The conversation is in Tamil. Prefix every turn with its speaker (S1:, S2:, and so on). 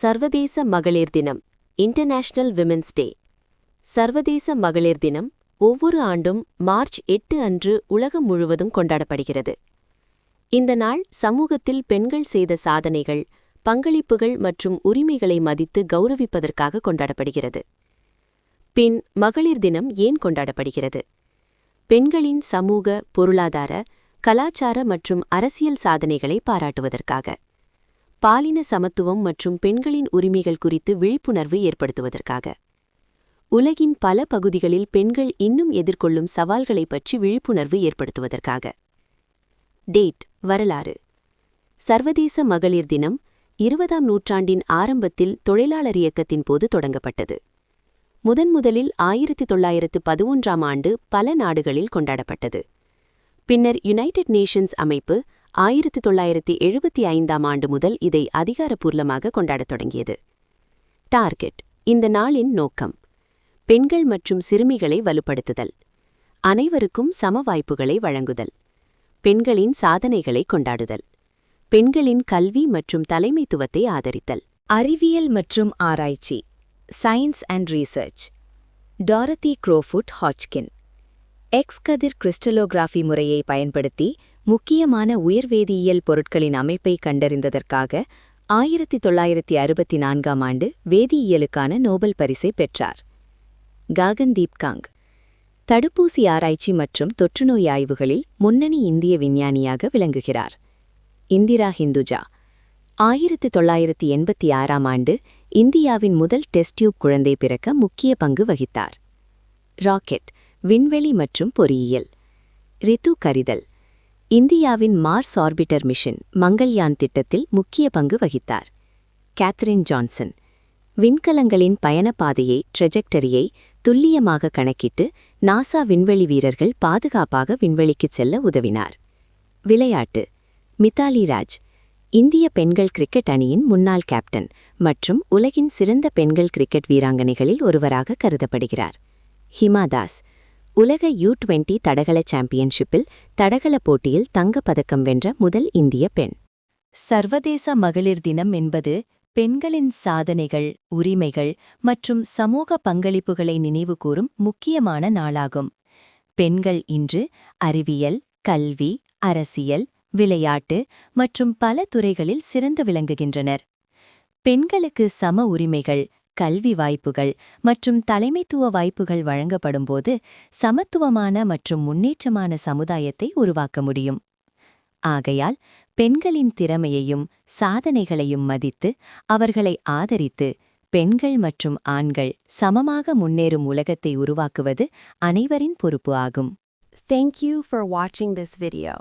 S1: சர்வதேச மகளிர் தினம் இன்டர்நேஷனல் விமென்ஸ் டே. சர்வதேச மகளிர் தினம் ஒவ்வொரு ஆண்டும் மார்ச் 8 அன்று உலகம் முழுவதும் கொண்டாடப்படுகிறது. இந்த நாள் சமூகத்தில் பெண்கள் செய்த சாதனைகள், பங்களிப்புகள் மற்றும் உரிமைகளை மதித்து கௌரவிப்பதற்காக கொண்டாடப்படுகிறது. பின் மகளிர் தினம் ஏன் கொண்டாடப்படுகிறது? பெண்களின் சமூக, பொருளாதார, கலாச்சார மற்றும் அரசியல் சாதனைகளை பாராட்டுவதற்காக, பாலின சமத்துவம் மற்றும் பெண்களின் உரிமைகள் குறித்து விழிப்புணர்வு ஏற்படுத்துவதற்காக, உலகின் பல பகுதிகளில் பெண்கள் இன்னும் எதிர்கொள்ளும் சவால்களைப் பற்றி விழிப்புணர்வு ஏற்படுத்துவதற்காக. டேட் வரலாறு. சர்வதேச மகளிர் தினம் 20ஆம் நூற்றாண்டின் ஆரம்பத்தில் தொழிலாளர் இயக்கத்தின் போது தொடங்கப்பட்டது. முதன்முதலில் 1911ஆம் ஆண்டு பல நாடுகளில் கொண்டாடப்பட்டது. பின்னர் யுனைடெட் நேஷன்ஸ் அமைப்பு 1975ஆம் ஆண்டு முதல் இதை அதிகாரப்பூர்வமாக கொண்டாடத் தொடங்கியது. டார்கெட். இந்த நாளின் நோக்கம் பெண்கள் மற்றும் சிறுமிகளை வலுப்படுத்துதல், அனைவருக்கும் சம வாய்ப்புகளை வழங்குதல், பெண்களின் சாதனைகளை கொண்டாடுதல், பெண்களின் கல்வி மற்றும் தலைமைத்துவத்தை ஆதரித்தல். அறிவியல் மற்றும் ஆராய்ச்சி. Science and research. Dorothy Crowfoot Hodgkin எக்ஸ்-கதிர் கிறிஸ்டலோகிராஃபி முறையை பயன்படுத்தி முக்கியமான உயிர்வேதியியல் பொருட்களின் அமைப்பை கண்டறிந்ததற்காக 1964ஆம் ஆண்டு வேதியியலுக்கான நோபல் பரிசை பெற்றார். ககன்தீப் காங் தடுப்பூசி ஆராய்ச்சி மற்றும் தொற்றுநோய் ஆய்வுகளில் முன்னணி இந்திய விஞ்ஞானியாக விளங்குகிறார். இந்திரா ஹிந்துஜா 1986ஆம் ஆண்டு இந்தியாவின் முதல் டெஸ்ட் டியூப் குழந்தை பிறக்க முக்கிய பங்கு வகித்தார். ராக்கெட், விண்வெளி மற்றும் பொறியியல். ரித்து கரிதல் இந்தியாவின் மார்ஸ் ஆர்பிட்டர் மிஷன் மங்கள்யான் திட்டத்தில் முக்கிய பங்கு வகித்தார். கேத்தரின் ஜான்சன் விண்கலங்களின் பயணப்பாதையை ட்ரெஜெக்டரியை துல்லியமாக கணக்கிட்டு நாசா விண்வெளி வீரர்கள் பாதுகாப்பாக விண்வெளிக்குச் செல்ல உதவினார். விளையாட்டு. மிதாலி ராஜ் இந்திய பெண்கள் கிரிக்கெட் அணியின் முன்னாள் கேப்டன் மற்றும் உலகின் சிறந்த பெண்கள் கிரிக்கெட் வீராங்கனைகளில் ஒருவராக கருதப்படுகிறார். ஹிமா தாஸ் உலக U20 தடகள சாம்பியன்ஷிப்பில் தடகள போட்டியில் தங்கப் பதக்கம் வென்ற முதல் இந்திய பெண். சர்வதேச மகளிர் தினம் என்பது பெண்களின் சாதனைகள், உரிமைகள் மற்றும் சமூக பங்களிப்புகளை நினைவுகூரும் முக்கியமான நாளாகும். பெண்கள் இன்று அறிவியல், கல்வி, அரசியல், விளையாட்டு மற்றும் பல துறைகளில் சிறந்து விளங்குகின்றனர். பெண்களுக்கு சம உரிமைகள், கல்வி வாய்ப்புகள் மற்றும் தலைமைத்துவ வாய்ப்புகள் வழங்கப்படும்போது சமத்துவமான மற்றும் முன்னேற்றமான சமுதாயத்தை உருவாக்க முடியும். ஆகையால் பெண்களின் திறமையையும் சாதனைகளையும் மதித்து அவர்களை ஆதரித்து பெண்கள் மற்றும் ஆண்கள் சமமாக முன்னேறும் உலகத்தை உருவாக்குவது அனைவரின் பொறுப்பு ஆகும்.
S2: Thank you for watching this video.